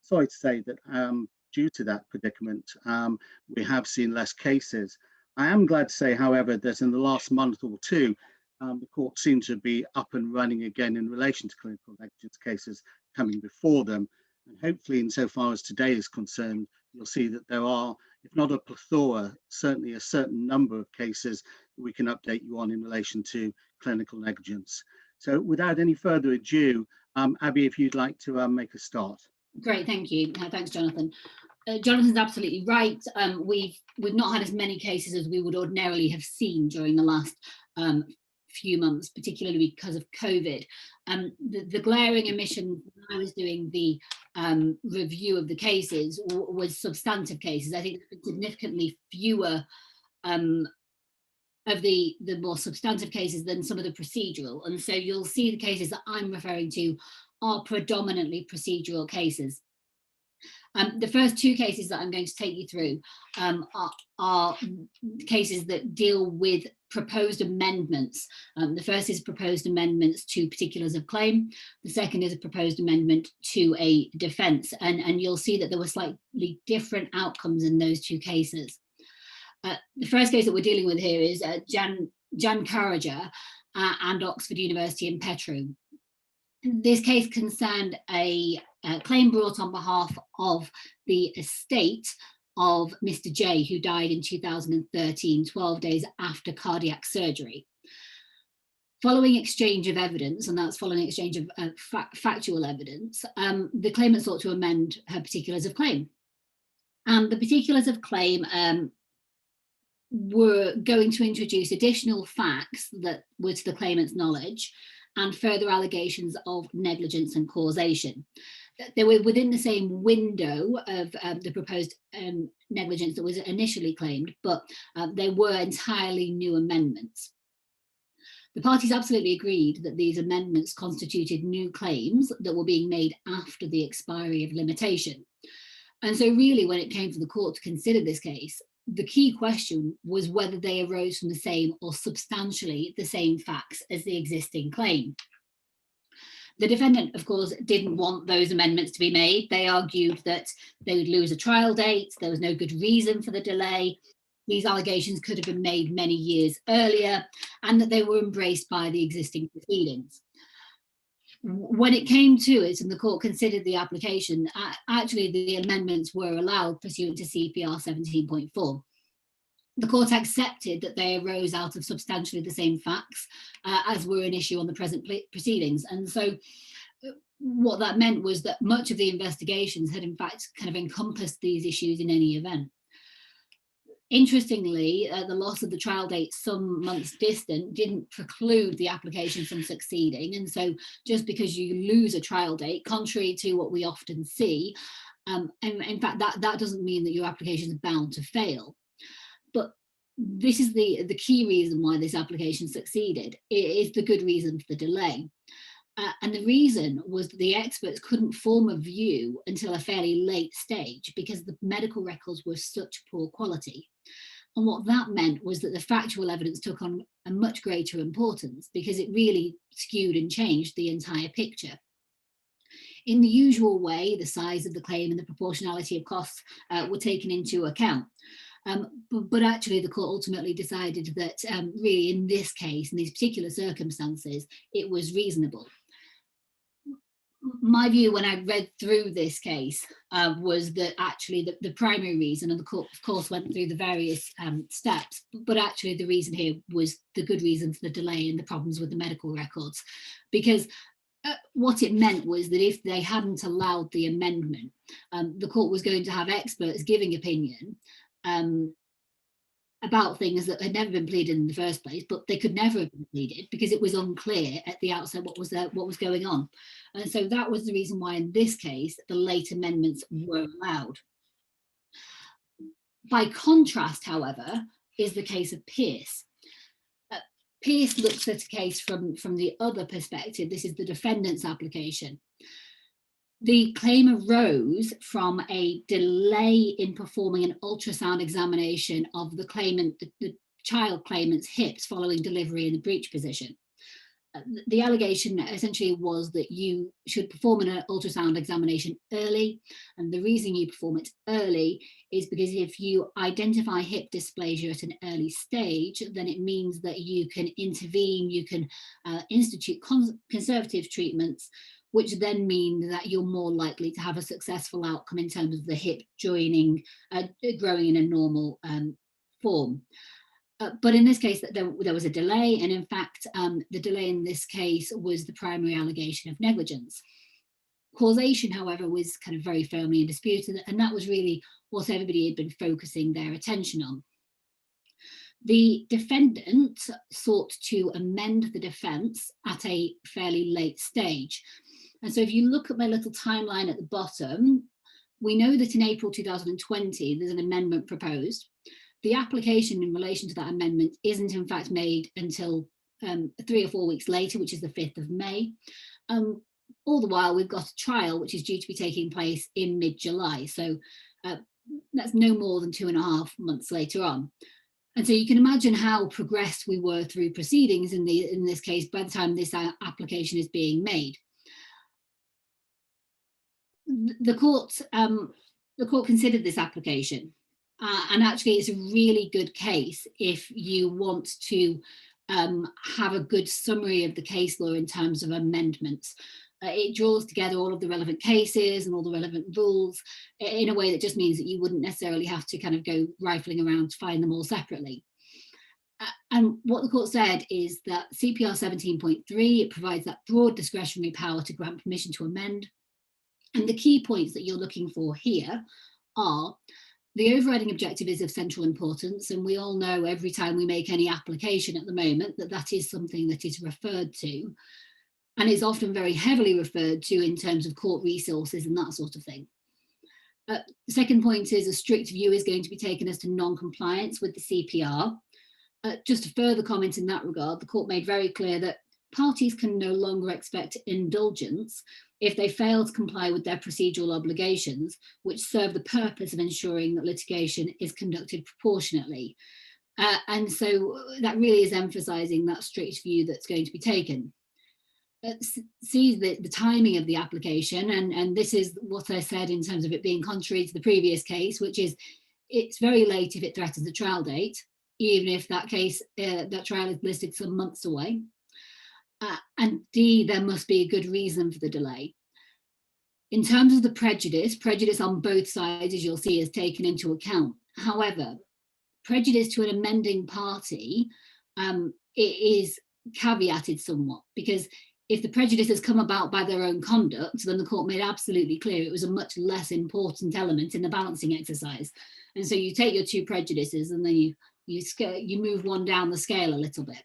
Sorry to say that due to that predicament, we have seen less cases. I am glad to say, however, that in the last month or two, the court seemed to be up and running again in relation to clinical negligence cases coming before them. And hopefully, insofar as today is concerned, you'll see that there are, if not a plethora, certainly a certain number of cases that we can update you on in relation to clinical negligence. So without any further ado, Abby, if you'd like to make a start. Great, thank you. Thanks, Jonathan. Jonathan's absolutely right. We've not had as many cases as we would ordinarily have seen during the last few months, particularly because of COVID. The glaring omission when I was doing the review of the cases was substantive cases. I think significantly fewer of the more substantive cases than some of the procedural. And so you'll see the cases that I'm referring to are predominantly procedural cases. The first two cases that I'm going to take you through are cases that deal with proposed amendments. The first is proposed amendments to particulars of claim. The second is a proposed amendment to a defence. And you'll see that there were slightly different outcomes in those two cases. The first case that we're dealing with here is Jan Karaja and Oxford University in Petru. This case concerned a claim brought on behalf of the estate of Mr. J, who died in 2013, 12 days after cardiac surgery. Following exchange of evidence, and that's following exchange of factual evidence, the claimant sought to amend her particulars of claim. And the particulars of claim were going to introduce additional facts that were to the claimant's knowledge and further allegations of negligence and causation. They were within the same window of the proposed negligence that was initially claimed, but they were entirely new amendments. The parties absolutely agreed that these amendments constituted new claims that were being made after the expiry of limitation. And so really, when it came for the court to consider this case, the key question was whether they arose from the same or substantially the same facts as the existing claim. The defendant, of course, didn't want those amendments to be made. They argued that they would lose a trial date, there was no good reason for the delay, these allegations could have been made many years earlier, and that they were embraced by the existing proceedings. When it came to it and the court considered the application, actually the amendments were allowed pursuant to CPR 17.4. The court accepted that they arose out of substantially the same facts as were an issue on the present proceedings. And so what that meant was that much of the investigations had in fact kind of encompassed these issues in any event. Interestingly, the loss of the trial date some months distant didn't preclude the application from succeeding. And so just because you lose a trial date, contrary to what we often see, and in fact, that doesn't mean that your application is bound to fail. But this is the key reason why this application succeeded. It is the good reason for the delay. And the reason was that the experts couldn't form a view until a fairly late stage because the medical records were such poor quality. And what that meant was that the factual evidence took on a much greater importance because it really skewed and changed the entire picture. In the usual way, the size of the claim and the proportionality of costs were taken into account. But actually the court ultimately decided that really in this case, in these particular circumstances, it was reasonable. My view when I read through this case was that actually the primary reason, and the court of course went through the various steps, but actually the reason here was the good reason for the delay and the problems with the medical records. Because what it meant was that if they hadn't allowed the amendment, the court was going to have experts giving opinion about things that had never been pleaded in the first place, but they could never have been pleaded because it was unclear at the outset what was going on. And so that was the reason why in this case, the late amendments were allowed. By contrast, however, is the case of Pierce. Pierce looks at a case from the other perspective. This is the defendant's application. The claim arose from a delay in performing an ultrasound examination of the child claimant's hips following delivery in the breech position. The allegation essentially was that you should perform an ultrasound examination early, and the reason you perform it early is because if you identify hip dysplasia at an early stage, then it means that you can intervene, you can institute conservative treatments, which then mean that you're more likely to have a successful outcome in terms of the hip joining, growing in a normal form. But in this case, there was a delay, and in fact, the delay in this case was the primary allegation of negligence. Causation, however, was kind of very firmly in dispute, and that was really what everybody had been focusing their attention on. The defendant sought to amend the defence at a fairly late stage. And so if you look at my little timeline at the bottom, we know that in April 2020, there's an amendment proposed. The application in relation to that amendment isn't in fact made until 3 or 4 weeks later, which is the 5th of May. All the while, we've got a trial which is due to be taking place in mid-July. So that's no more than 2.5 months later on. And so you can imagine how progressed we were through proceedings in this case by the time this application is being made. The court considered this application. And actually, it's a really good case if you want to have a good summary of the case law in terms of amendments. It draws together all of the relevant cases and all the relevant rules in a way that just means that you wouldn't necessarily have to kind of go rifling around to find them all separately. And what the court said is that CPR 17.3, it provides that broad discretionary power to grant permission to amend. And the key points that you're looking for here are: the overriding objective is of central importance, and we all know every time we make any application at the moment that that is something that is referred to, and is often very heavily referred to in terms of court resources and that sort of thing. The second point is a strict view is going to be taken as to non-compliance with the CPR. Just a further comment in that regard, the court made very clear that parties can no longer expect indulgence if they fail to comply with their procedural obligations, which serve the purpose of ensuring that litigation is conducted proportionately. And so that really is emphasising that strict view that's going to be taken. See the timing of the application, and this is what I said in terms of it being contrary to the previous case, which is it's very late if it threatens a trial date, even if that case, that trial is listed some months away. And D, there must be a good reason for the delay. In terms of the prejudice on both sides, as you'll see, is taken into account. However, prejudice to an amending party it is caveated somewhat, because if the prejudice has come about by their own conduct, then the court made absolutely clear it was a much less important element in the balancing exercise. And so you take your two prejudices and then you move one down the scale a little bit.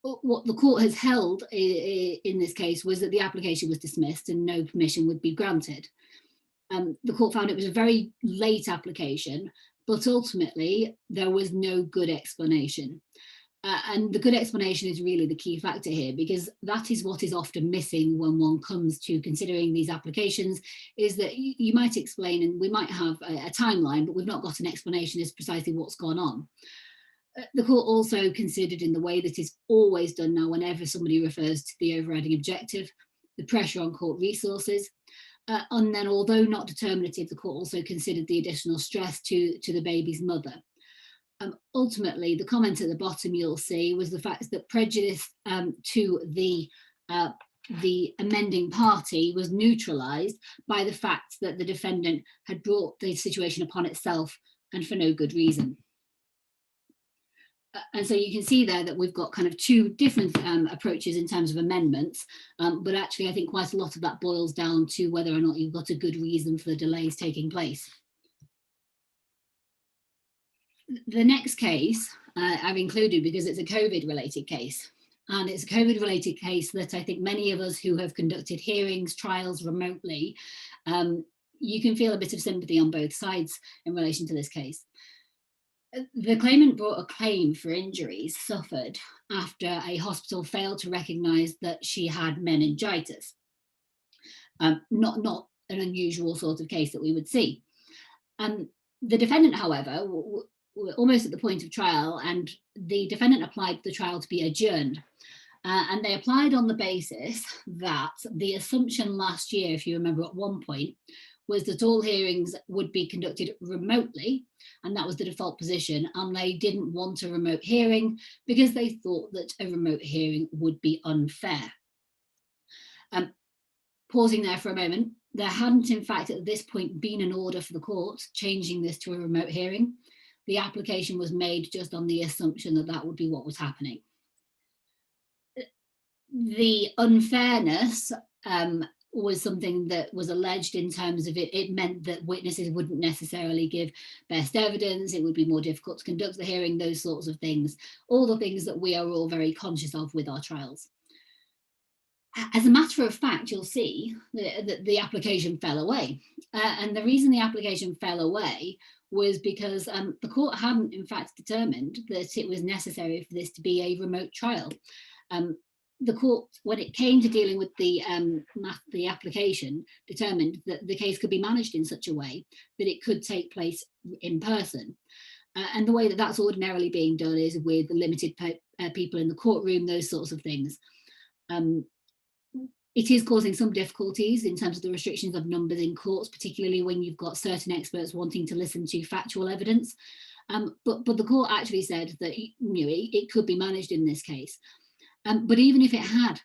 What the court has held in this case was that the application was dismissed and no permission would be granted. The court found it was a very late application, but ultimately there was no good explanation. And the good explanation is really the key factor here, because that is what is often missing when one comes to considering these applications, is that you might explain and we might have a timeline, but we've not got an explanation as precisely what's gone on. The court also considered, in the way that is always done now whenever somebody refers to the overriding objective, the pressure on court resources. And then, although not determinative, the court also considered the additional stress to the baby's mother. Ultimately, the comment at the bottom you'll see was the fact that prejudice to the amending party was neutralised by the fact that the defendant had brought the situation upon itself and for no good reason. And so you can see there that we've got kind of two different approaches in terms of amendments, but actually I think quite a lot of that boils down to whether or not you've got a good reason for the delays taking place. The next case I've included because it's a COVID-related case. And it's a COVID-related case that I think many of us who have conducted hearings, trials remotely, you can feel a bit of sympathy on both sides in relation to this case. The claimant brought a claim for injuries suffered after a hospital failed to recognise that she had meningitis. Not an unusual sort of case that we would see. The defendant, however, almost at the point of trial, and the defendant applied for the trial to be adjourned. And they applied on the basis that the assumption last year, if you remember at one point, was that all hearings would be conducted remotely, and that was the default position, and they didn't want a remote hearing because they thought that a remote hearing would be unfair. Pausing there for a moment, there hadn't in fact at this point been an order for the court changing this to a remote hearing. The application was made just on the assumption that that would be what was happening. The unfairness was something that was alleged in terms of it meant that witnesses wouldn't necessarily give best evidence, it would be more difficult to conduct the hearing, those sorts of things, all the things that we are all very conscious of with our trials. As a matter of fact, you'll see that the application fell away. And the reason the application fell away was because the court hadn't in fact determined that it was necessary for this to be a remote trial. The court, when it came to dealing with the application, determined that the case could be managed in such a way that it could take place in person. And the way that that's ordinarily being done is with limited people in the courtroom, those sorts of things. It is causing some difficulties in terms of the restrictions of numbers in courts, particularly when you've got certain experts wanting to listen to factual evidence. But the court actually said that it could be managed in this case. But even if it had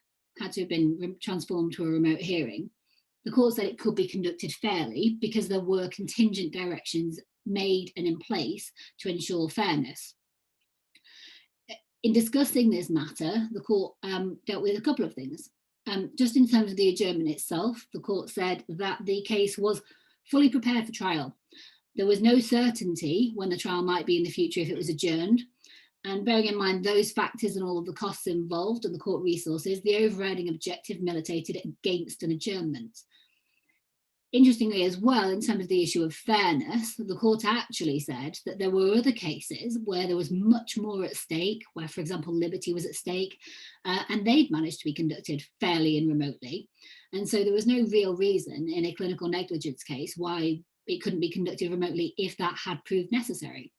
to have been transformed to a remote hearing, the court said it could be conducted fairly because there were contingent directions made and in place to ensure fairness. In discussing this matter, the court dealt with a couple of things. Just in terms of the adjournment itself, the court said that the case was fully prepared for trial. There was no certainty when the trial might be in the future if it was adjourned. And bearing in mind those factors and all of the costs involved and the court resources, the overriding objective militated against an adjournment. Interestingly as well, in terms of the issue of fairness, the court actually said that there were other cases where there was much more at stake, where, for example, liberty was at stake, and they'd managed to be conducted fairly and remotely. And so there was no real reason in a clinical negligence case why it couldn't be conducted remotely if that had proved necessary.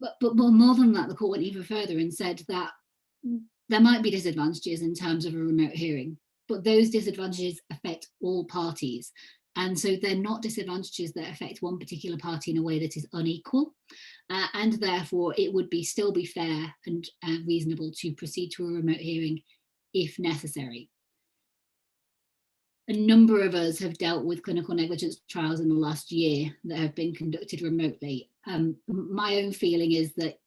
But more than that, the court went even further and said that there might be disadvantages in terms of a remote hearing, but those disadvantages affect all parties. And so they're not disadvantages that affect one particular party in a way that is unequal. And therefore, it would still be fair and reasonable to proceed to a remote hearing if necessary. A number of us have dealt with clinical negligence trials in the last year that have been conducted remotely. My own feeling is that,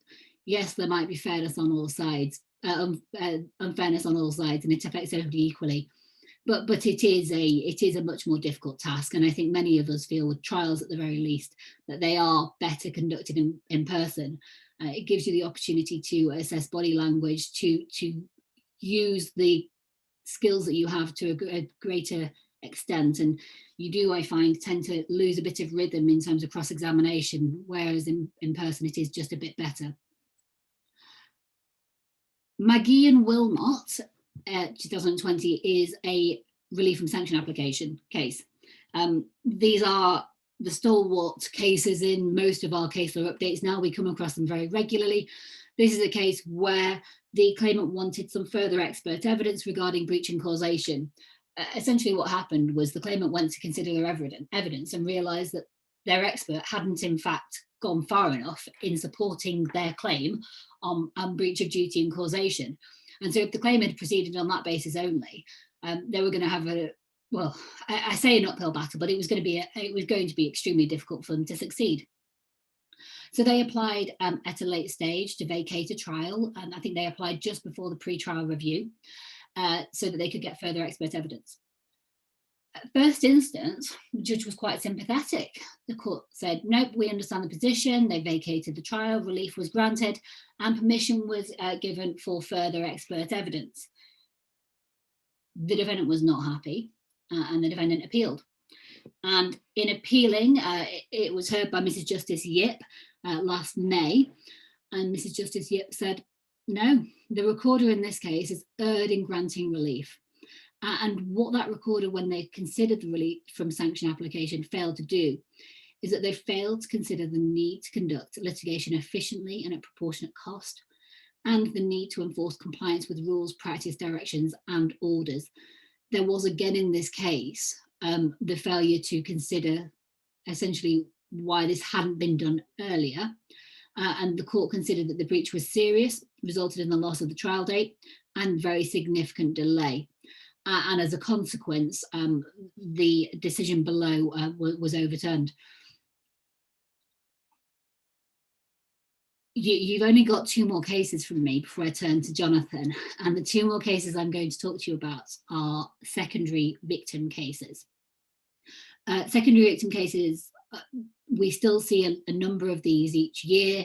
yes, there might be fairness on all sides, unfairness on all sides, and it affects everybody equally. But it is a much more difficult task, and I think many of us feel with trials at the very least that they are better conducted in person. It gives you the opportunity to assess body language, to use the skills that you have to a greater extent, and you do, I find, tend to lose a bit of rhythm in terms of cross-examination, whereas in person it is just a bit better. Magee and Wilmot 2020 is a relief from sanction application case. These are the stalwart cases in most of our case law updates now. We come across them very regularly. This is a case where the claimant wanted some further expert evidence regarding breach and causation. Essentially what happened was the claimant went to consider their evidence and realised that their expert hadn't in fact gone far enough in supporting their claim on breach of duty and causation. And so if the claimant had proceeded on that basis only, they were going to have I say an uphill battle, but it was going to be extremely difficult for them to succeed. So they applied at a late stage to vacate a trial, and I think they applied just before the pre-trial review so that they could get further expert evidence. At first instance, the judge was quite sympathetic. The court said, nope, we understand the position. They vacated the trial, relief was granted, and permission was given for further expert evidence. The defendant was not happy, and the defendant appealed. And in appealing, it was heard by Mrs. Justice Yip last May, and Mrs. Justice Yip said, no, the recorder in this case is erred in granting relief. And what that recorder, when they considered the relief from sanction application, failed to do is that they failed to consider the need to conduct litigation efficiently and at proportionate cost, and the need to enforce compliance with rules, practice, directions, and orders. There was again in this case the failure to consider essentially why this hadn't been done earlier. And the court considered that the breach was serious, resulted in the loss of the trial date and very significant delay. And as a consequence, the decision below was overturned. You've only got 2 more cases from me before I turn to Jonathan. And the 2 more cases I'm going to talk to you about are secondary victim cases. Secondary victim cases, we still see a number of these each year.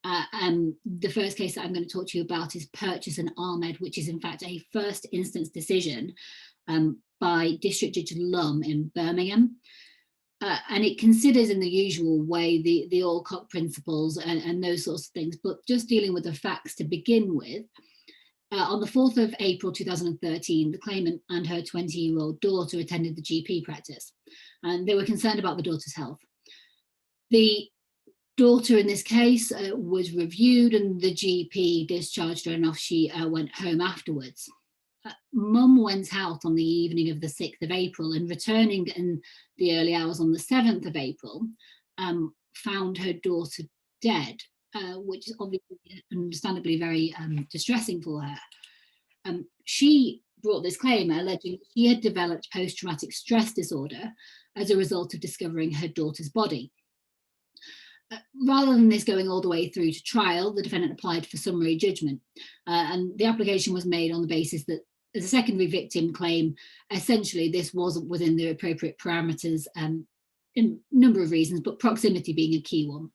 The first case that I'm going to talk to you about is Purchase and Ahmed, which is in fact a first instance decision by District Judge Lum in Birmingham. And it considers in the usual way the Alcock principles and those sorts of things, but just dealing with the facts to begin with. On the 4th of April 2013, the claimant and her 20-year-old daughter attended the GP practice, and they were concerned about the daughter's health. The daughter in this case was reviewed, and the GP discharged her, and off she went home afterwards. Mum went out on the evening of the 6th of April, and returning in the early hours on the 7th of April, found her daughter dead, which is obviously understandably very distressing for her. She brought this claim alleging she had developed post-traumatic stress disorder as a result of discovering her daughter's body. Rather than this going all the way through to trial, the defendant applied for summary judgment, and the application was made on the basis that as a secondary victim claim, essentially this wasn't within the appropriate parameters in a number of reasons, but proximity being a key one.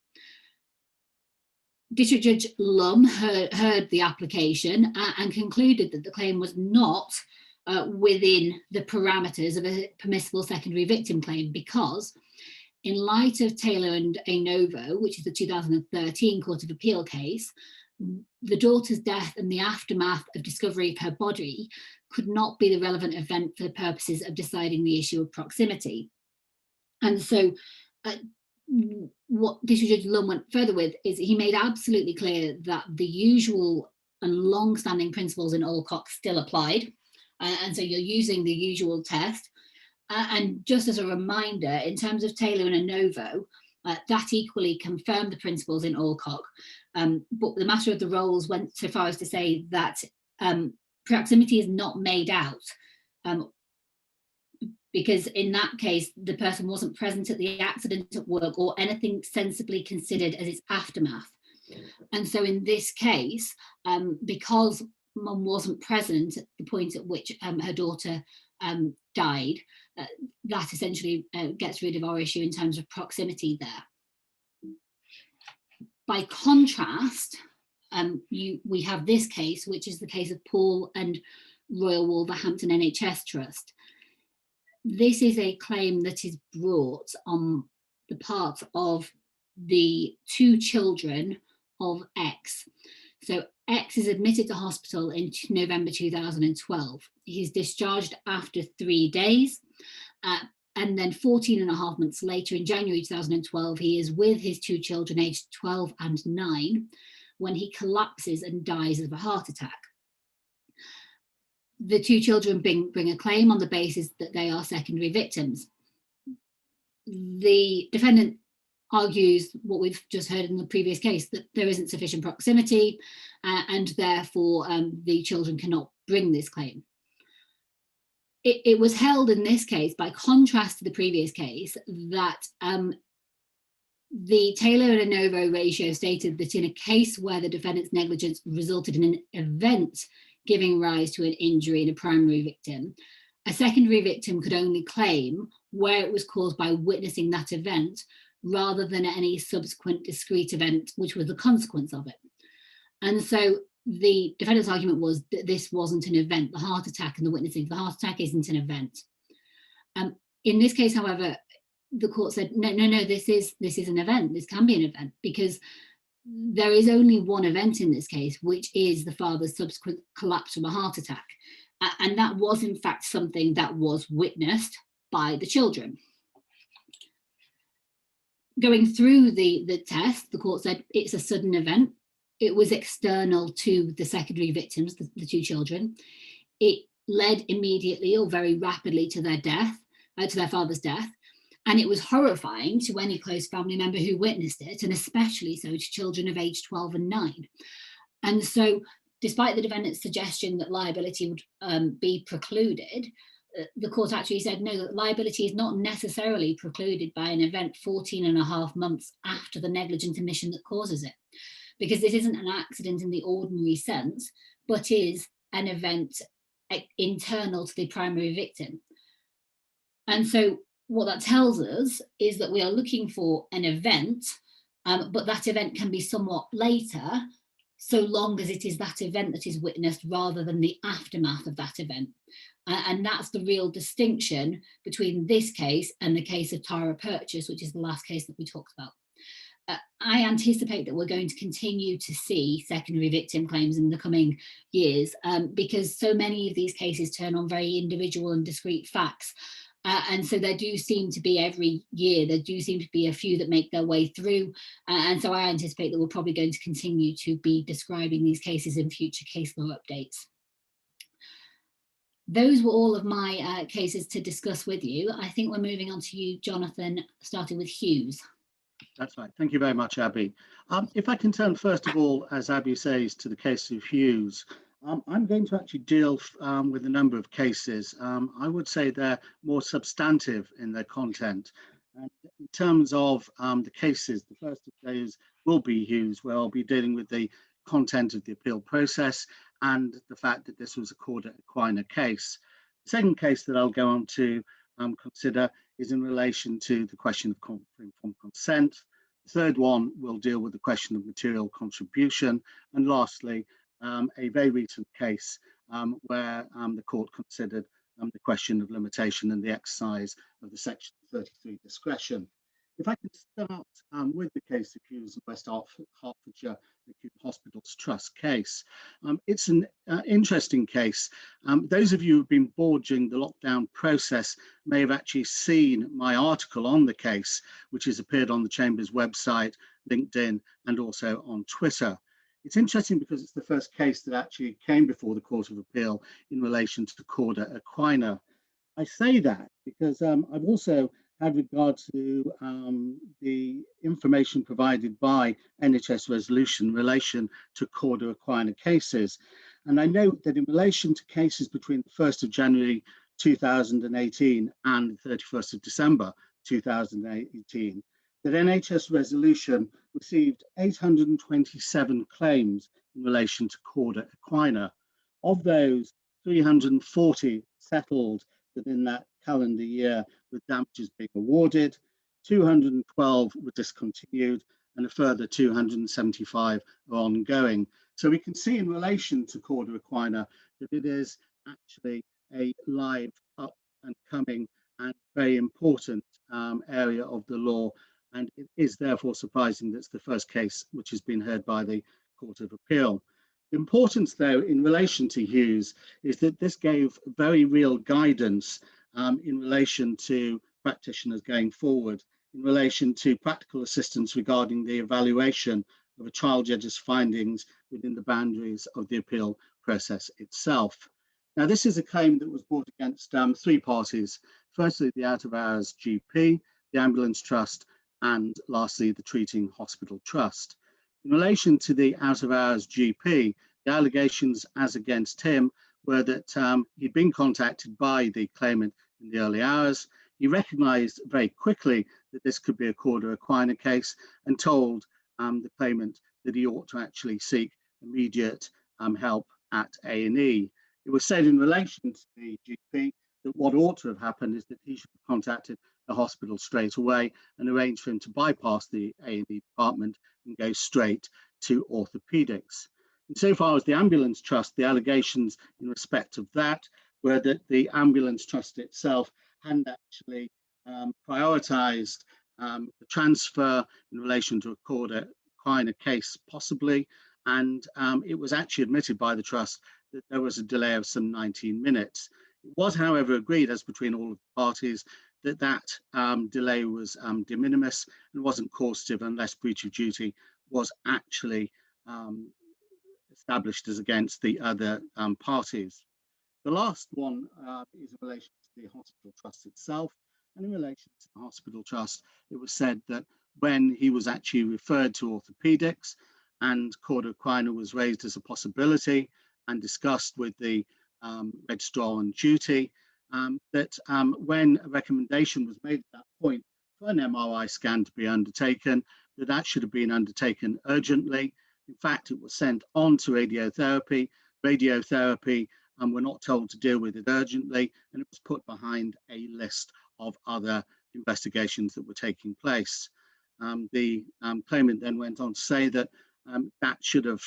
District Judge Lum heard the application and concluded that the claim was not within the parameters of a permissible secondary victim claim because, in light of Taylor and A Novo, which is the 2013 Court of Appeal case, the daughter's death and the aftermath of discovery of her body could not be the relevant event for the purposes of deciding the issue of proximity. And so what District Judge Lum went further with is he made absolutely clear that the usual and long-standing principles in Alcock still applied. And so you're using the usual test. And just as a reminder, in terms of Taylor and A Novo, that equally confirmed the principles in Alcock. But the matter of the roles went so far as to say that proximity is not made out because in that case, the person wasn't present at the accident at work or anything sensibly considered as its aftermath. And so in this case, because Mum wasn't present at the point at which her daughter died, that essentially gets rid of our issue in terms of proximity there. By contrast, we have this case, which is the case of Paul and Royal Wolverhampton NHS Trust. This is a claim that is brought on the part of the 2 children of X. So X is admitted to hospital in November 2012. He's discharged after 3 days. And then 14 and a half months later, in January 2012, he is with his 2 children aged 12 and 9 when he collapses and dies of a heart attack. The 2 children bring a claim on the basis that they are secondary victims. The defendant argues what we've just heard in the previous case, that there isn't sufficient proximity and therefore the children cannot bring this claim. It was held in this case, by contrast to the previous case, that the Taylor and A Novo ratio stated that in a case where the defendant's negligence resulted in an event giving rise to an injury in a primary victim, a secondary victim could only claim where it was caused by witnessing that event rather than any subsequent discrete event which was the consequence of it. And so the defendant's argument was that this wasn't an event. The heart attack and the witnessing of the heart attack isn't an event. In this case, however, the court said, no, this is an event. This can be an event because there is only one event in this case, which is the father's subsequent collapse from a heart attack. And that was in fact something that was witnessed by the children. going through the test, the court said it's a sudden event. It was external to the secondary victims, the two children. It led immediately or very rapidly to their death, to their father's death. And it was horrifying to any close family member who witnessed it, and especially so to children of age 12 and 9. And so, despite the defendant's suggestion that liability would be precluded, the court actually said, no, liability is not necessarily precluded by an event 14 and a half months after the negligent omission that causes it. Because this isn't an accident in the ordinary sense, but is an event internal to the primary victim. And so what that tells us is that we are looking for an event, but that event can be somewhat later, so long as it is that event that is witnessed rather than the aftermath of that event. And that's the real distinction between this case and the case of Tara Purchase, which is the last case that we talked about. I anticipate that we're going to continue to see secondary victim claims in the coming years, because so many of these cases turn on very individual and discrete facts. And so there do seem to be every year, there do seem to be a few that make their way through. And so I anticipate that we're probably going to continue to be describing these cases in future case law updates. Those were all of my cases to discuss with you. I think we're moving on to you, Jonathan, starting with Hughes. That's right. Thank you very much, Abby. If I can turn first of all, as Abby says, to the case of Hughes, I'm going to actually deal with a number of cases. I would say they're more substantive in their content. And in terms of the cases, the first of those will be Hughes, where I'll be dealing with the content of the appeal process and the fact that this was a Corda Equina case. The second case that I'll go on to consider is in relation to the question of informed consent. The third one will deal with the question of material contribution. And lastly, a very recent case where the court considered the question of limitation and the exercise of the Section 33 discretion. If I can start with the case of Hughes and West Hertfordshire Acute Hospitals Trust case. It's an interesting case. Those of you who've been bored during the lockdown process may have actually seen my article on the case, which has appeared on the Chamber's website, LinkedIn, and also on Twitter. It's interesting because it's the first case that actually came before the Court of Appeal in relation to Corda Equina. I say that because I've also had regard to the information provided by NHS Resolution in relation to Corda Equina cases. And I note that in relation to cases between the 1st of January 2018 and the 31st of December 2018, that NHS Resolution received 827 claims in relation to Corda Equina. Of those, 340 settled within that calendar year with damages being awarded, 212 were discontinued, and a further 275 are ongoing. So we can see in relation to Corda Equina that it is actually a live, up and coming and very important area of the law. And it is therefore surprising that it's the first case which has been heard by the Court of Appeal. The importance, though, in relation to Hughes is that this gave very real guidance in relation to practitioners going forward, in relation to practical assistance regarding the evaluation of a trial judge's findings within the boundaries of the appeal process itself. Now, this is a claim that was brought against three parties. Firstly, the out-of-hours GP, the ambulance trust, and lastly, the treating hospital trust. In relation to the out-of-hours GP, the allegations as against him were that he'd been contacted by the claimant in the early hours. He recognised very quickly that this could be a Corda Equina case and told the claimant that he ought to actually seek immediate help at A&E. It was said in relation to the GP that what ought to have happened is that he should have contacted the hospital straight away and arranged for him to bypass the A&E department and go straight to orthopaedics. Insofar as the ambulance trust, the allegations in respect of that were that the ambulance trust itself hadn't actually prioritised the transfer in relation to a Corda Equina case possibly, and it was actually admitted by the trust that there was a delay of some 19 minutes. It was, however, agreed as between all of the parties that delay was de minimis and wasn't causative unless breach of duty was actually established as against the other parties. The last one is in relation to the hospital trust itself. And in relation to the hospital trust, it was said that when he was actually referred to orthopedics and Cauda equina was raised as a possibility and discussed with the registrar on duty, that when a recommendation was made at that point for an MRI scan to be undertaken, that should have been undertaken urgently. In fact, it was sent on to radiotherapy. Radiotherapy we're not told to deal with it urgently, and it was put behind a list of other investigations that were taking place. The claimant then went on to say that that should have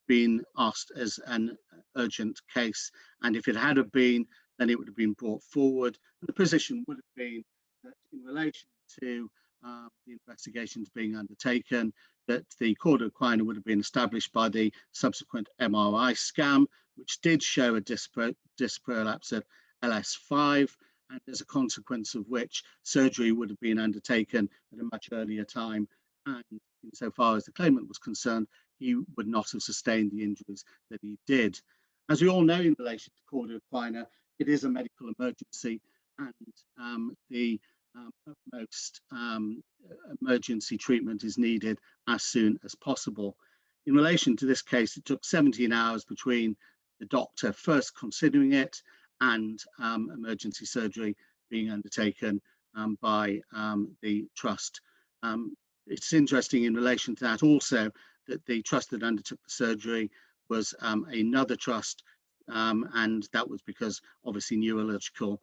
been asked as an urgent case, and if it had have been, then it would have been brought forward. And the position would have been that in relation to the investigations being undertaken, that the Cauda equina would have been established by the subsequent MRI scan, which did show a disc prolapse at LS5, and as a consequence of which surgery would have been undertaken at a much earlier time. And insofar as the claimant was concerned, he would not have sustained the injuries that he did. As we all know, in relation to Cauda equina, it is a medical emergency, and the utmost emergency treatment is needed as soon as possible. In relation to this case, it took 17 hours between the doctor first considering it and emergency surgery being undertaken by the trust. It's interesting in relation to that also that the trust that undertook the surgery was another trust, and that was because obviously neurological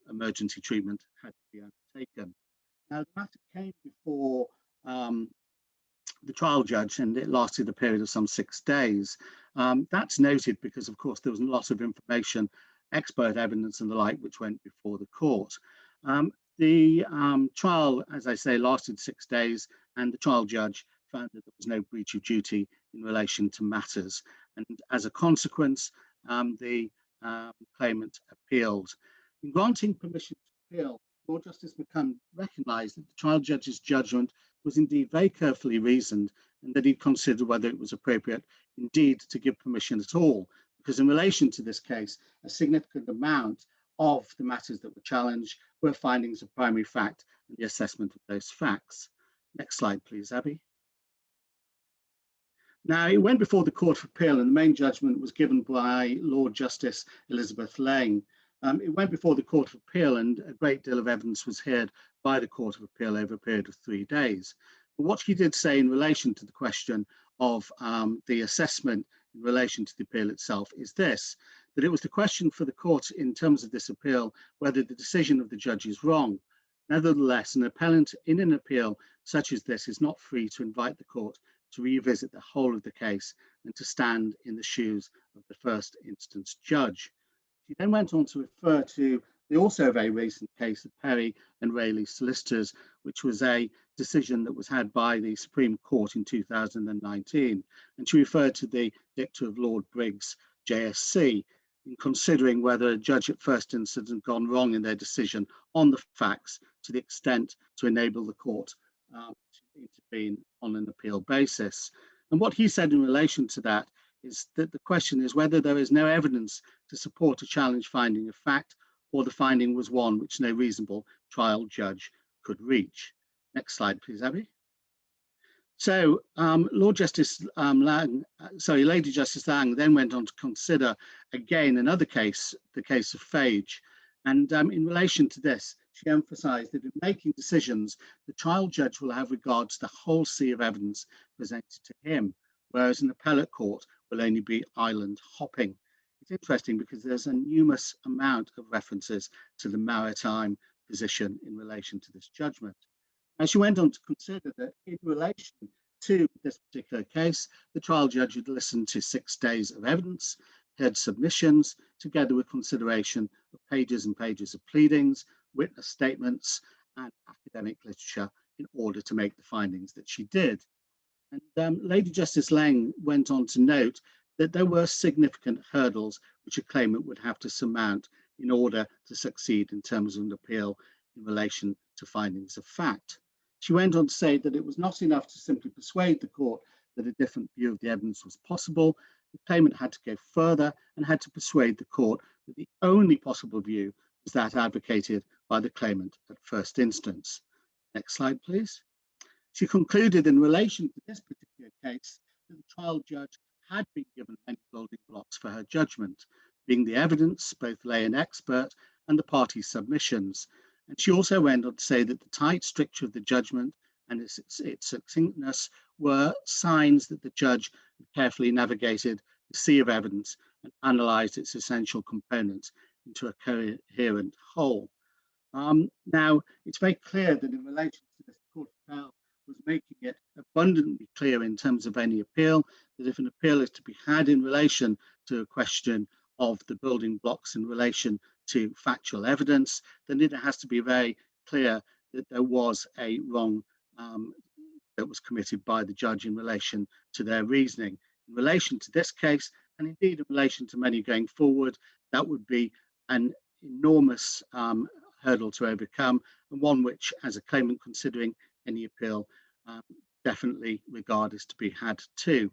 emergency treatment had to be undertaken. Now, the matter came before the trial judge, and it lasted a period of some 6 days. That's noted because, of course, there was a lot of information, expert evidence and the like, which went before the court. The trial, as I say, lasted 6 days, and the trial judge found that there was no breach of duty in relation to matters. And as a consequence, the claimant appealed. In granting permission to appeal, Lord Justice McCann recognised that the trial judge's judgment was indeed very carefully reasoned, and that he considered whether it was appropriate indeed to give permission at all, because in relation to this case, a significant amount of the matters that were challenged were findings of primary fact and the assessment of those facts. Next slide, please, Abby. Now, it went before the Court of Appeal, and the main judgment was given by Lord Justice Elizabeth Lang. It went before the Court of Appeal, and a great deal of evidence was heard by the Court of Appeal over a period of 3 days. But what she did say in relation to the question of the assessment in relation to the appeal itself is this, that it was the question for the court in terms of this appeal whether the decision of the judge is wrong. Nevertheless, an appellant in an appeal such as this is not free to invite the court to revisit the whole of the case and to stand in the shoes of the first instance judge. She then went on to refer to the also very recent case of Perry and Rayleigh solicitors, which was a decision that was had by the Supreme Court in 2019. And she referred to the dicta of Lord Briggs, JSC, in considering whether a judge at first instance had gone wrong in their decision on the facts to the extent to enable the court to intervene on an appeal basis. And what he said in relation to that is that the question is whether there is no evidence to support a challenge finding of fact, or the finding was one which no reasonable trial judge could reach. Next slide, please, Abby. So Lady Justice Lang then went on to consider again another case, the case of Fage. And in relation to this, she emphasised that in making decisions, the trial judge will have regard to the whole sea of evidence presented to him, whereas an appellate court will only be island hopping. It's interesting because there's a numerous amount of references to the maritime position in relation to this judgment. And she went on to consider that in relation to this particular case, the trial judge had listened to 6 days of evidence, heard submissions, together with consideration of pages and pages of pleadings, witness statements, and academic literature in order to make the findings that she did. And Lady Justice Lang went on to note that there were significant hurdles which a claimant would have to surmount in order to succeed in terms of an appeal in relation to findings of fact. She went on to say that it was not enough to simply persuade the court that a different view of the evidence was possible. The claimant had to go further and had to persuade the court that the only possible view was that advocated by the claimant at first instance. Next slide, please. She concluded in relation to this particular case that the trial judge had been given many building blocks for her judgment, being the evidence, both lay and expert, and the parties' submissions. And she also went on to say that the tight stricture of the judgment and its succinctness were signs that the judge had carefully navigated the sea of evidence and analysed its essential components into a coherent whole. Now, it's very clear that in relation to this, the Court of Appeal was making it abundantly clear in terms of any appeal that if an appeal is to be had in relation to a question of the building blocks in relation to factual evidence, then it has to be very clear that there was a wrong that was committed by the judge in relation to their reasoning. In relation to this case, and indeed in relation to many going forward, that would be an enormous hurdle to overcome, and one which, as a claimant considering any appeal, definitely regard as to be had too.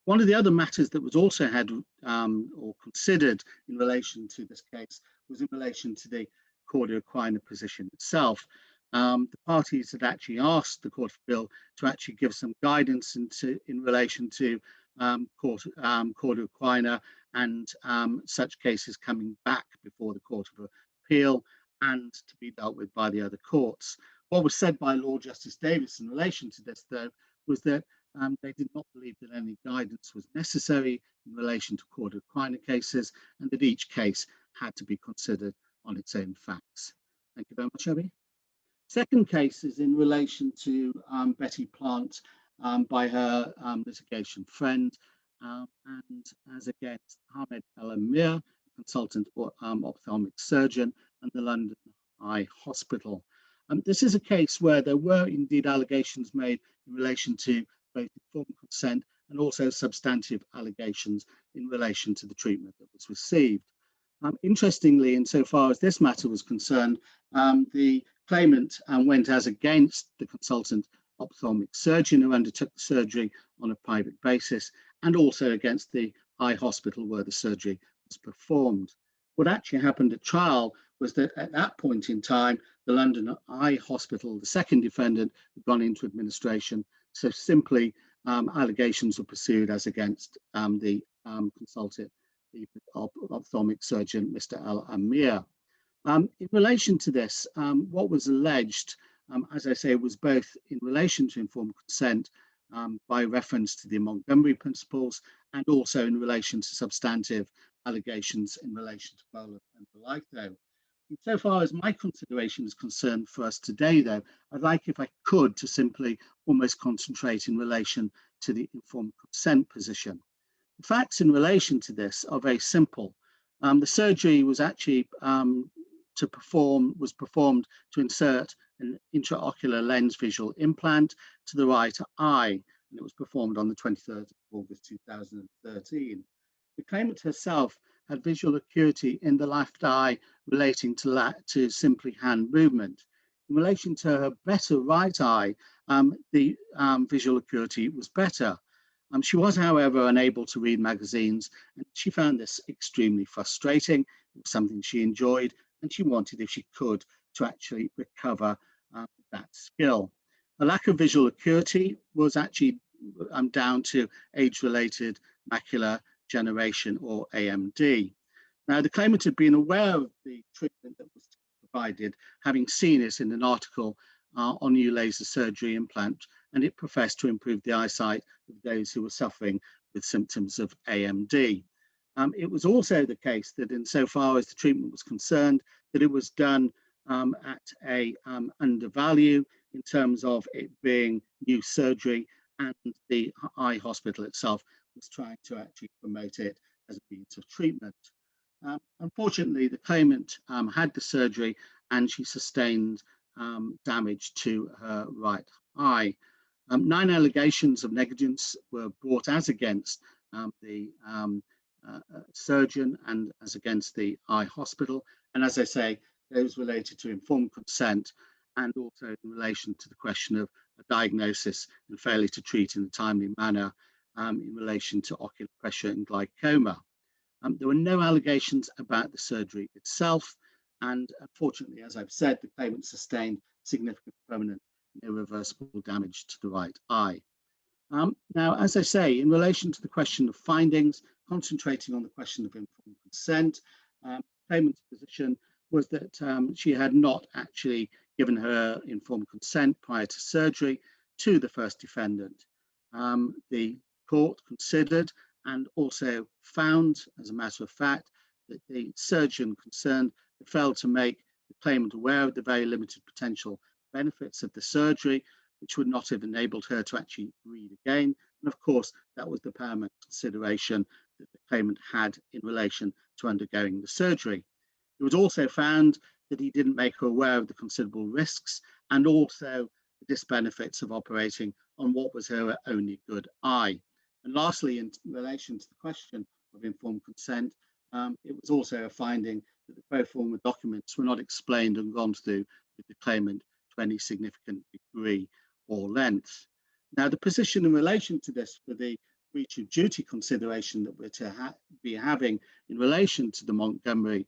One of the other matters that was also had or considered in relation to this case was in relation to the Cordia Equina position itself. The parties had actually asked the Court of Appeal to actually give some guidance in relation to Cordia Equina and such cases coming back before the Court of Appeal and to be dealt with by the other courts. What was said by Lord Justice Davis in relation to this, though, was that they did not believe that any guidance was necessary in relation to Cordia Equina cases and that each case had to be considered on its own facts. Thank you very much, Abby. Second case is in relation to Betty Plant by her litigation friend and as against Ahmed El Amir, consultant ophthalmic surgeon, and the London Eye Hospital. This is a case where there were indeed allegations made in relation to both informed consent and also substantive allegations in relation to the treatment that was received. Interestingly, insofar as this matter was concerned, the claimant went as against the consultant ophthalmic surgeon who undertook the surgery on a private basis and also against the eye hospital where the surgery was performed. What actually happened at trial was that at that point in time, the London Eye Hospital, the second defendant, had gone into administration. So simply allegations were pursued as against the consultant, the ophthalmic surgeon, Mr. El Amir. In relation to this, what was alleged, as I say, was both in relation to informed consent by reference to the Montgomery principles and also in relation to substantive allegations in relation to Boland and the like, though. Insofar as my consideration is concerned for us today, though, I'd like, if I could, to simply almost concentrate in relation to the informed consent position. The facts in relation to this are very simple. The surgery was actually performed to insert an intraocular lens visual implant to the right eye, and it was performed on the 23rd of August 2013. The claimant herself had visual acuity in the left eye relating to simply hand movement. In relation to her better right eye, the visual acuity was better. She was, however, unable to read magazines, and she found this extremely frustrating. It was something she enjoyed, and she wanted, if she could, to actually recover that skill. A lack of visual acuity was actually down to age-related macular degeneration, or AMD. Now, the claimant had been aware of the treatment that was provided, having seen it in an article on new laser surgery implant, and it professed to improve the eyesight of those who were suffering with symptoms of AMD. It was also the case that insofar as the treatment was concerned, that it was done at a undervalue in terms of it being new surgery, and the eye hospital itself was trying to actually promote it as a means of treatment. Unfortunately, the claimant had the surgery and she sustained damage to her right eye. 9 allegations of negligence were brought as against the surgeon and as against the eye hospital, And as I say, those related to informed consent and also in relation to the question of a diagnosis and failure to treat in a timely manner in relation to ocular pressure and glaucoma. There were no allegations about the surgery itself, and unfortunately, as I've said, the claimant sustained significant permanent and irreversible damage to the right eye. Now, as I say, in relation to the question of findings, concentrating on the question of informed consent, claimant's position was that she had not actually given her informed consent prior to surgery to the first defendant. The court considered and also found, as a matter of fact, that the surgeon concerned had failed to make the claimant aware of the very limited potential benefits of the surgery, which would not have enabled her to actually read again. And of course, that was the paramount consideration that the claimant had in relation to undergoing the surgery. It was also found that he didn't make her aware of the considerable risks and also the disbenefits of operating on what was her only good eye. And lastly, in relation to the question of informed consent, it was also a finding that the pro forma documents were not explained and gone through with the claimant to any significant degree or length. Now, the position in relation to this for the breach of duty consideration that we're to be having in relation to the Montgomery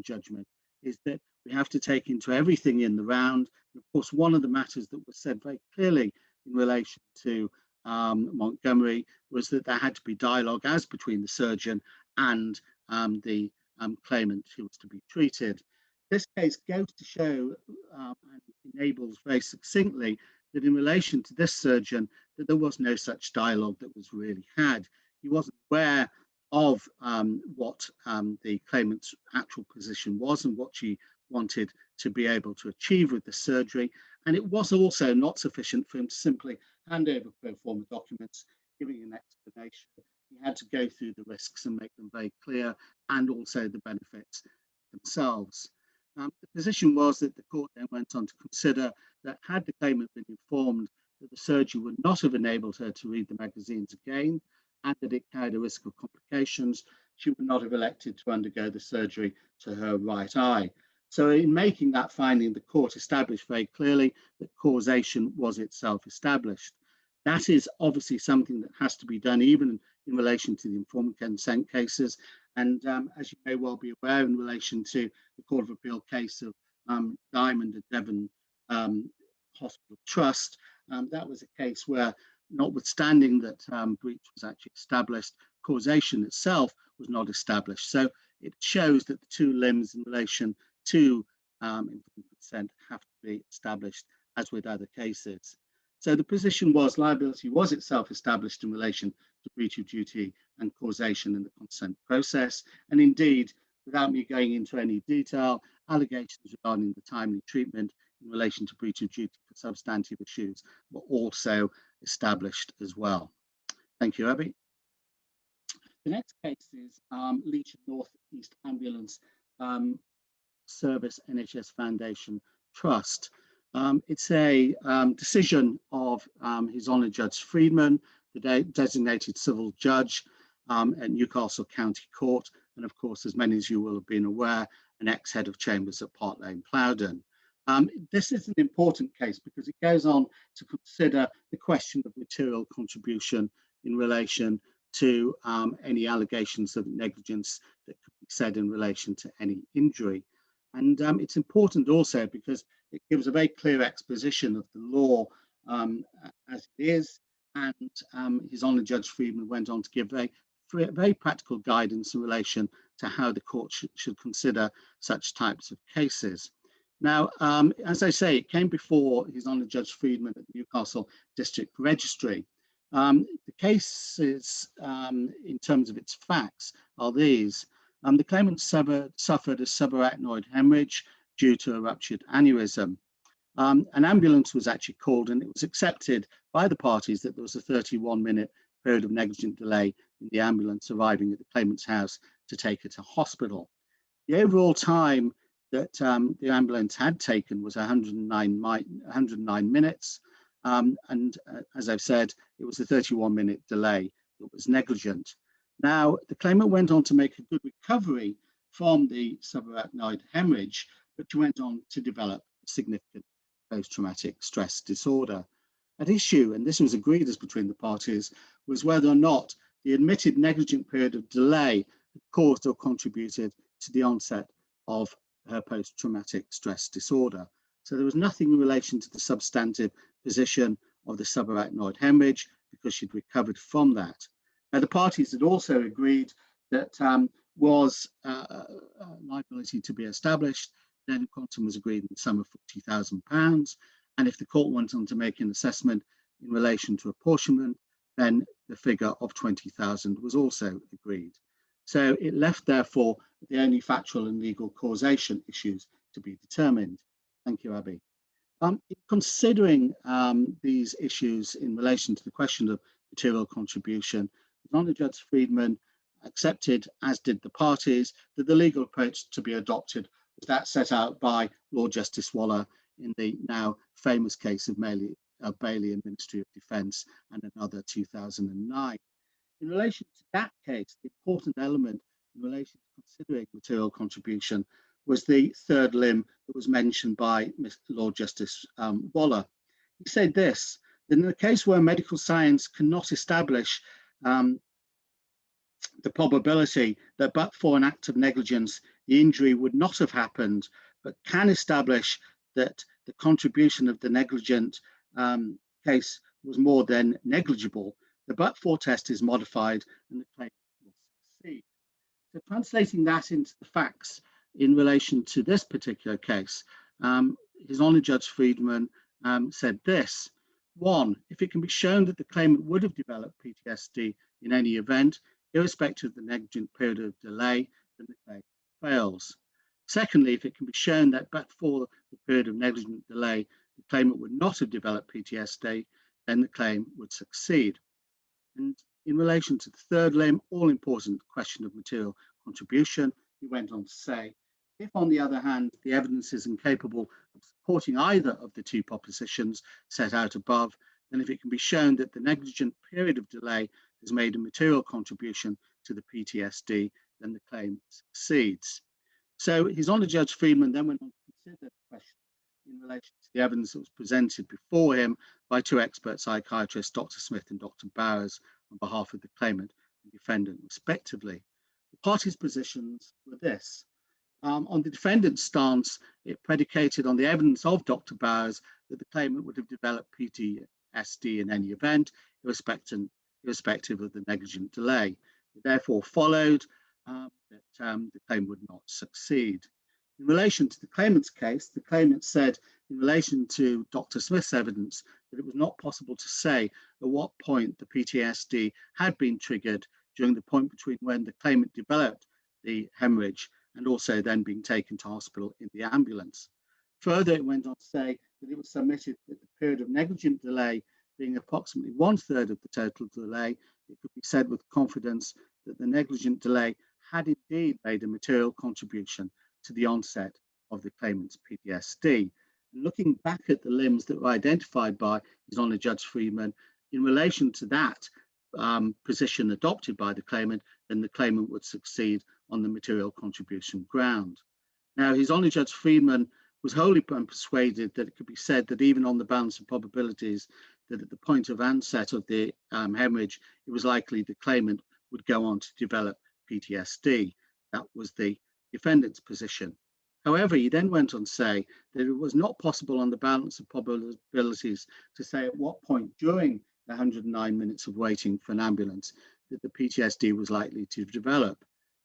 judgment is that we have to take into everything in the round. And of course, one of the matters that was said very clearly in relation to Montgomery was that there had to be dialogue as between the surgeon and the claimant who was to be treated. This case goes to show and enables very succinctly that in relation to this surgeon, that there was no such dialogue that was really had. He wasn't aware of what the claimant's actual position was and what she wanted to be able to achieve with the surgery. And it was also not sufficient for him to simply hand over pro forma documents, giving an explanation. He had to go through the risks and make them very clear, and also the benefits themselves. The position was that the court then went on to consider that had the claimant been informed that the surgery would not have enabled her to read the magazines again, and that it carried a risk of complications, she would not have elected to undergo the surgery to her right eye. So in making that finding, the court established very clearly that causation was itself established. That is obviously something that has to be done even in relation to the informed consent cases. And as you may well be aware, in relation to the Court of Appeal case of Diamond and Devon Hospital Trust, that was a case where, notwithstanding that breach was actually established, causation itself was not established. So it shows that the two limbs in relation to informed consent have to be established, as with other cases. So the position was liability was itself established in relation to breach of duty and causation in the consent process. And indeed, without me going into any detail, allegations regarding the timely treatment in relation to breach of duty for substantive issues were also established as well. Thank you, Abby. The next case is Leach North East Ambulance Service NHS Foundation Trust. It's a decision of His Honour Judge Friedman, the designated civil judge at Newcastle County Court, and of course, as many as you will have been aware, an ex-head of chambers at Parklane Plowden. This is an important case because it goes on to consider the question of material contribution in relation to any allegations of negligence that could be said in relation to any injury. And it's important also because it gives a very clear exposition of the law as it is. And His Honour Judge Friedman went on to give very practical guidance in relation to how the court should consider such types of cases. Now, as I say, it came before His Honour Judge Friedman at the Newcastle District Registry. The cases, in terms of its facts, are these. The claimant suffered a subarachnoid hemorrhage due to a ruptured aneurysm. An ambulance was actually called, and it was accepted by the parties that there was a 31-minute period of negligent delay in the ambulance arriving at the claimant's house to take her to hospital. The overall time that the ambulance had taken was 109 minutes. And as I've said, it was a 31-minute delay that was negligent. Now, the claimant went on to make a good recovery from the subarachnoid hemorrhage, but she went on to develop significant post-traumatic stress disorder. At issue, and this was agreed as between the parties, was whether or not the admitted negligent period of delay had caused or contributed to the onset of her post-traumatic stress disorder. So there was nothing in relation to the substantive position of the subarachnoid hemorrhage because she'd recovered from that. Now, the parties had also agreed that was liability to be established. Then quantum was agreed in the sum of £40,000. And if the court went on to make an assessment in relation to apportionment, then the figure of 20,000 was also agreed. So it left, therefore, the only factual and legal causation issues to be determined. Thank you, Abby. Considering these issues in relation to the question of material contribution, Honourable Judge Friedman accepted, as did the parties, that the legal approach to be adopted was that set out by Lord Justice Waller in the now famous case of Bailey and Ministry of Defence and another 2009. In relation to that case, the important element in relation to considering material contribution was the third limb that was mentioned by Lord Justice Waller. He said this, that in the case where medical science cannot establish the probability that but for an act of negligence, the injury would not have happened, but can establish that the contribution of the negligent case was more than negligible, the but-for test is modified and the claim will succeed. So translating that into the facts in relation to this particular case, His Honour Judge Friedman said this. One, if it can be shown that the claimant would have developed PTSD in any event, irrespective of the negligent period of delay, then the claim fails. Secondly, if it can be shown that but for the period of negligent delay, the claimant would not have developed PTSD, then the claim would succeed. And in relation to the third limb, all-important question of material contribution, he went on to say, if on the other hand, the evidence is incapable of supporting either of the two propositions set out above, then if it can be shown that the negligent period of delay has made a material contribution to the PTSD, then the claim succeeds. So His Honour Judge Friedman then went on to consider the question in relation to the evidence that was presented before him by two expert psychiatrists, Dr. Smith and Dr. Bowers, on behalf of the claimant and defendant, respectively. The parties' positions were this. On the defendant's stance, it predicated on the evidence of Dr. Bowers that the claimant would have developed PTSD in any event, irrespective of the negligent delay. It therefore followed that the claim would not succeed. In relation to the claimant's case, the claimant said in relation to Dr. Smith's evidence that it was not possible to say at what point the PTSD had been triggered during the point between when the claimant developed the hemorrhage and also then being taken to hospital in the ambulance. Further, it went on to say that it was submitted that the period of negligent delay being approximately 1/3 of the total delay, it could be said with confidence that the negligent delay had indeed made a material contribution to the onset of the claimant's PTSD. And looking back at the limbs that were identified by His Honour Judge Friedman, in relation to that position adopted by the claimant, then the claimant would succeed on the material contribution ground. Now, His Honour Judge Friedman was wholly persuaded that it could be said that even on the balance of probabilities, that at the point of onset of the hemorrhage, it was likely the claimant would go on to develop PTSD. That was the defendant's position. However, he then went on to say that it was not possible on the balance of probabilities to say at what point during the 109 minutes of waiting for an ambulance that the PTSD was likely to develop.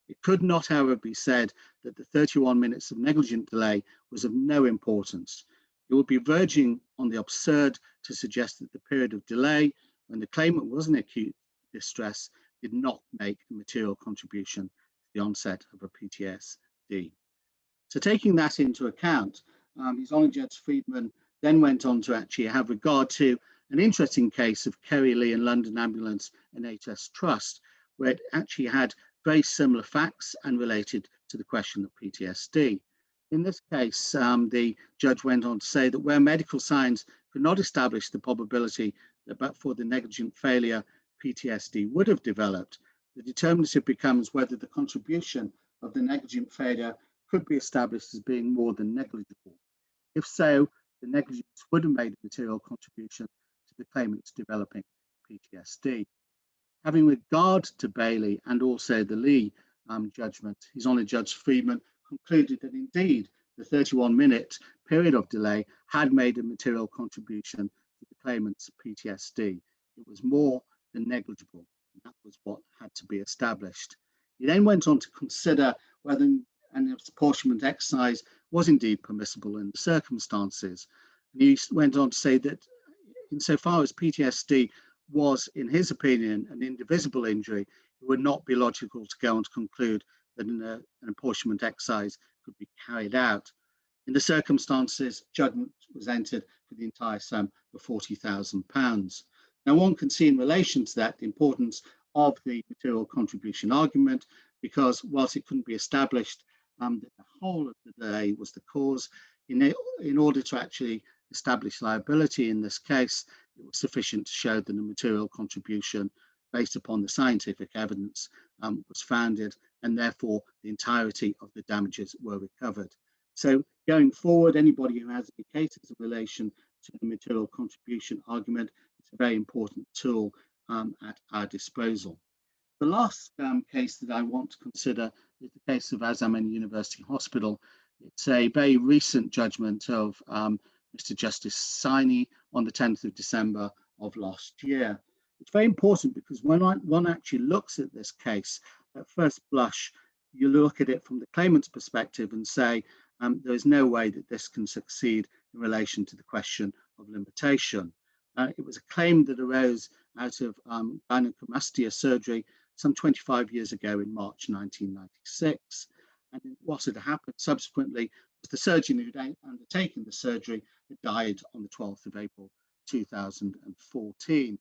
It could not, however, be said that the 31 minutes of negligent delay was of no importance. It would be verging on the absurd to suggest that the period of delay when the claimant was in acute distress did not make a material contribution to the onset of a PTSD. So taking that into account, His Honour Judge Friedman then went on to actually have regard to an interesting case of Kerry Lee and London Ambulance NHS Trust, where it actually had very similar facts and related to the question of PTSD. In this case, the judge went on to say that where medical science could not establish the probability that but for the negligent failure, PTSD would have developed, the determinative becomes whether the contribution of the negligent failure could be established as being more than negligible. If so, the negligence would have made a material contribution to the claimant's developing PTSD. Having regard to Bailey and also the Lee judgment, His Honour Judge Freeman concluded that indeed the 31-minute period of delay had made a material contribution to the claimant's PTSD. It was more than negligible. That was what had to be established. He then went on to consider whether an apportionment exercise was indeed permissible in the circumstances. And he went on to say that insofar as PTSD was, in his opinion, an indivisible injury, it would not be logical to go on to conclude that an apportionment exercise could be carried out. In the circumstances, judgment was entered for the entire sum of £40,000. Now, one can see in relation to that the importance of the material contribution argument, because whilst it couldn't be established that the whole of the delay was the cause, in order to actually establish liability in this case, it was sufficient to show that the material contribution based upon the scientific evidence was founded, and therefore the entirety of the damages were recovered. So going forward, anybody who has any cases in relation to the material contribution argument, it's a very important tool at our disposal. The last case that I want to consider is the case of Azaman University Hospital. It's a very recent judgment of Mr. Justice Saini on the 10th of December of last year. It's very important because when one actually looks at this case, at first blush, you look at it from the claimant's perspective and say, there is no way that this can succeed in relation to the question of limitation. It was a claim that arose out of gynecomastia surgery some 25 years ago in March 1996. And what had happened subsequently was the surgeon who had undertaken the surgery had died on the 12th of April 2014.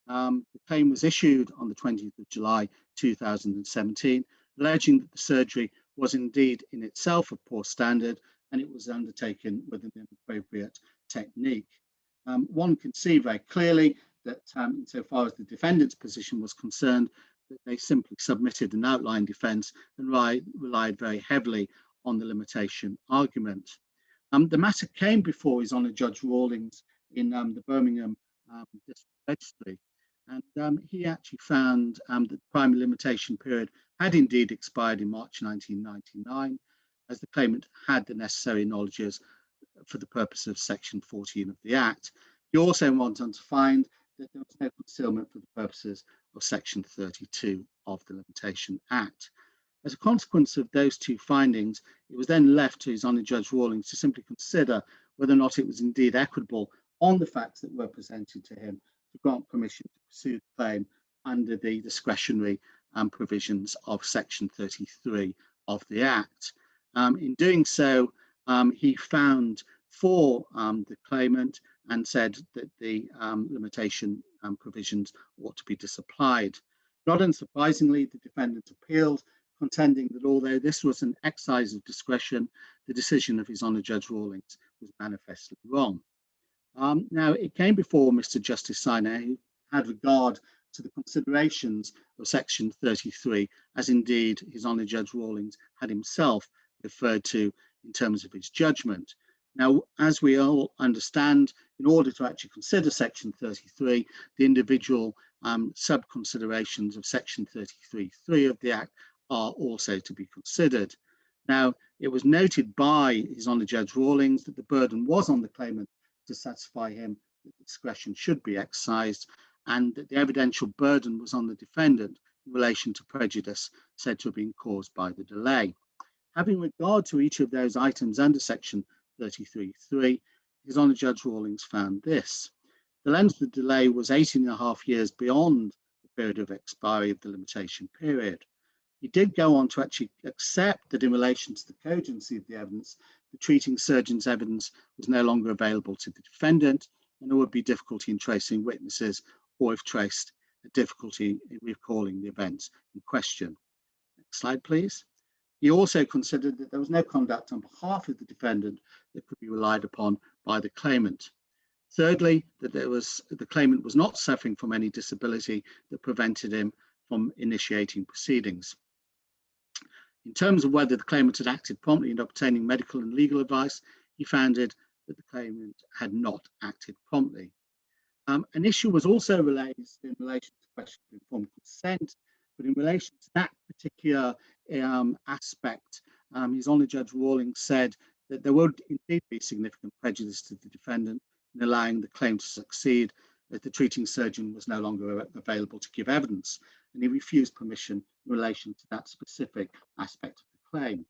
The claim was issued on the 20th of July 2017, alleging that the surgery was indeed in itself of poor standard and it was undertaken with an inappropriate technique. One can see very clearly that insofar as the defendant's position was concerned, that they simply submitted an outline defence and relied very heavily on the limitation argument. The matter came before His Honour Judge Rawlings in the Birmingham District Registry, and he actually found that the primary limitation period had indeed expired in March 1999, as the claimant had the necessary knowledges for the purpose of Section 14 of the Act. He also went on to find that there was no concealment for the purposes of Section 32 of the Limitation Act. As a consequence of those two findings, it was then left to His Honour Judge Rawlings to simply consider whether or not it was indeed equitable on the facts that were presented to him to grant permission to pursue the claim under the discretionary provisions of Section 33 of the Act. In doing so, he found for the claimant and said that the limitation provisions ought to be disapplied. Not unsurprisingly, the defendant appealed, contending that although this was an exercise of discretion, the decision of His Honour Judge Rawlings was manifestly wrong. Now, it came before Mr. Justice Saini, who had regard to the considerations of Section 33, as indeed His Honour Judge Rawlings had himself referred to in terms of his judgment. Now, as we all understand, in order to actually consider Section 33, the individual sub-considerations of Section 33(3) of the Act are also to be considered. Now, it was noted by His Honour Judge Rawlings that the burden was on the claimant to satisfy him that discretion should be exercised, and that the evidential burden was on the defendant in relation to prejudice said to have been caused by the delay. Having regard to each of those items under Section 33(3), His Honour Judge Rawlings found this: the length of the delay was 18.5 years beyond the period of expiry of the limitation period. He did go on to actually accept that in relation to the cogency of the evidence, the treating surgeon's evidence was no longer available to the defendant, and there would be difficulty in tracing witnesses, or if traced, a difficulty in recalling the events in question. Next slide, please. He also considered that there was no conduct on behalf of the defendant that could be relied upon by the claimant. Thirdly, that the claimant was not suffering from any disability that prevented him from initiating proceedings. In terms of whether the claimant had acted promptly in obtaining medical and legal advice, he found that the claimant had not acted promptly. An issue was also raised in relation to the question of informed consent, but in relation to that particular aspect, His Honour Judge Rawlings said that there would indeed be significant prejudice to the defendant in allowing the claim to succeed, as the treating surgeon was no longer available to give evidence, and he refused permission in relation to that specific aspect of the claim.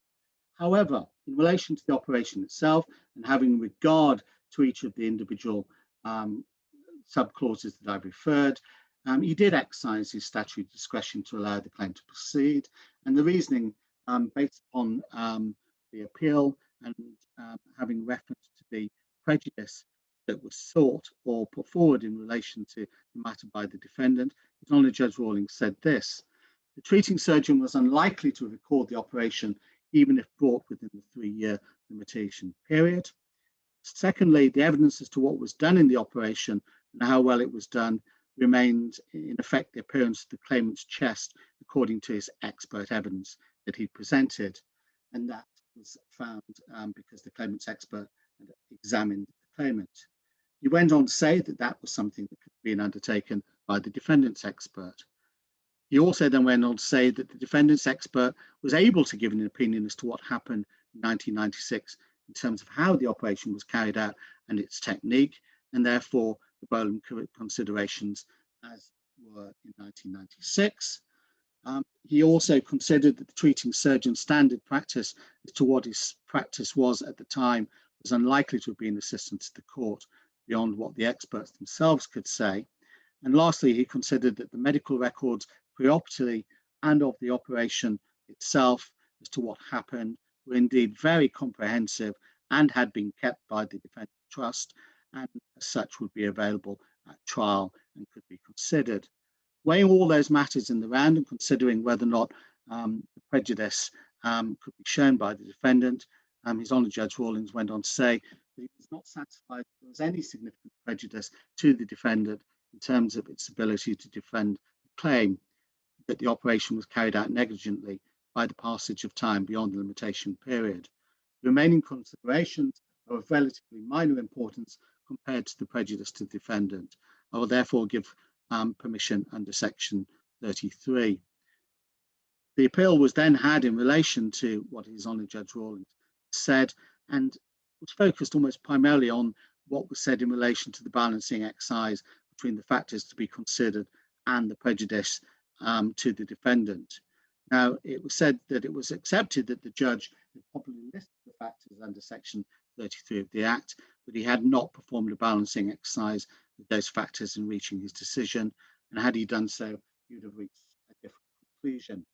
However, in relation to the operation itself, and having regard to each of the individual subclauses that I've referred, he did exercise his statutory discretion to allow the claim to proceed, and the reasoning based on the appeal and having reference to the prejudice that was sought or put forward in relation to the matter by the defendant, His Honour Judge Rawlings said this: the treating surgeon was unlikely to record the operation even if brought within the 3-year limitation period. Secondly, the evidence as to what was done in the operation and how well it was done remained in effect the appearance of the claimant's chest according to his expert evidence that he presented, and that was found because the claimant's expert had examined the claimant. He went on to say that that was something that could be undertaken by the defendant's expert. He also then went on to say that the defendant's expert was able to give an opinion as to what happened in 1996 in terms of how the operation was carried out and its technique, and therefore the Boland considerations as were in 1996. He also considered that the treating surgeon's standard practice as to what his practice was at the time was unlikely to have been assistance to the court beyond what the experts themselves could say. And lastly, he considered that the medical records preoperatively and of the operation itself as to what happened were indeed very comprehensive and had been kept by the defendant trust, and as such would be available at trial and could be considered. Weighing all those matters in the round and considering whether or not the prejudice could be shown by the defendant, His Honour Judge Rawlings went on to say that he was not satisfied that there was any significant prejudice to the defendant in terms of its ability to defend the claim that the operation was carried out negligently by the passage of time beyond the limitation period. The remaining considerations are of relatively minor importance compared to the prejudice to the defendant. I will therefore give permission under section 33. The appeal was then had in relation to what His Honour Judge Rawlings said, and was focused almost primarily on what was said in relation to the balancing exercise between the factors to be considered and the prejudice to the defendant. Now, it was said that it was accepted that the judge had properly listed the factors under section 33 of the Act, but he had not performed a balancing exercise with those factors in reaching his decision, and had he done so, he would have reached a different conclusion.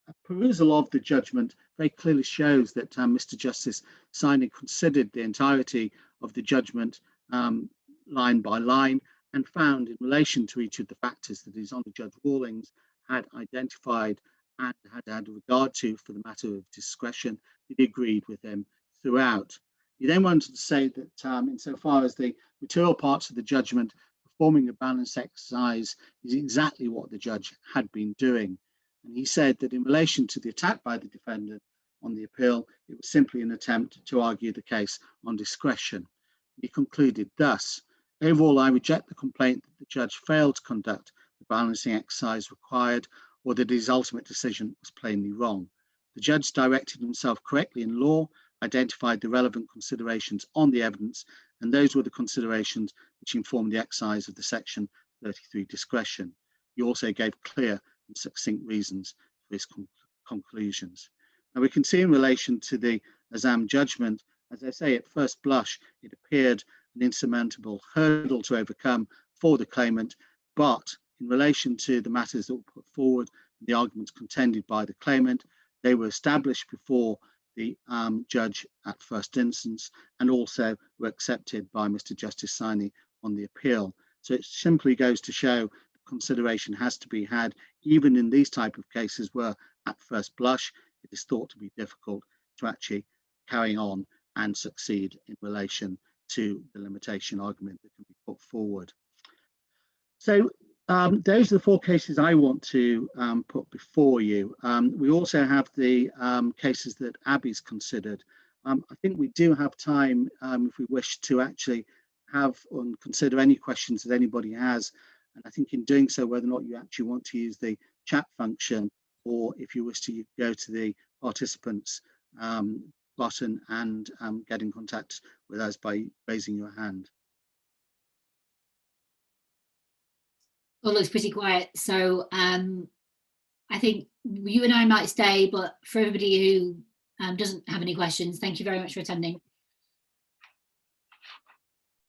A perusal of the judgment very clearly shows that Mr. Justice Siney considered the entirety of the judgment line by line, and found in relation to each of the factors that His Honour Judge Rawlings had identified and had regard to for the matter of discretion, he agreed with him throughout. He then wanted to say that insofar as the material parts of the judgment, performing a balance exercise is exactly what the judge had been doing. And he said that in relation to the attack by the defendant on the appeal, it was simply an attempt to argue the case on discretion. He concluded thus: overall, I reject the complaint that the judge failed to conduct the balancing exercise required, or that his ultimate decision was plainly wrong. The judge directed himself correctly in law, identified the relevant considerations on the evidence, and those were the considerations which informed the exercise of the section 33 discretion. He also gave clear and succinct reasons for his conclusions. Now, we can see in relation to the Azam judgment, as I say, at first blush, it appeared an insurmountable hurdle to overcome for the claimant, but in relation to the matters that were put forward, the arguments contended by the claimant, they were established before the judge at first instance, and also were accepted by Mr. Justice Siney on the appeal. So it simply goes to show consideration has to be had, even in these type of cases where at first blush it is thought to be difficult to actually carry on and succeed in relation to the limitation argument that can be put forward. So Those are the 4 cases I want to put before you. We also have the cases that Abby's considered. I think we do have time if we wish to actually have and consider any questions that anybody has. And I think in doing so, whether or not you actually want to use the chat function, or if you wish to go to the participants button and get in contact with us by raising your hand. All looks pretty quiet. So I think you and I might stay, but for everybody who doesn't have any questions, thank you very much for attending.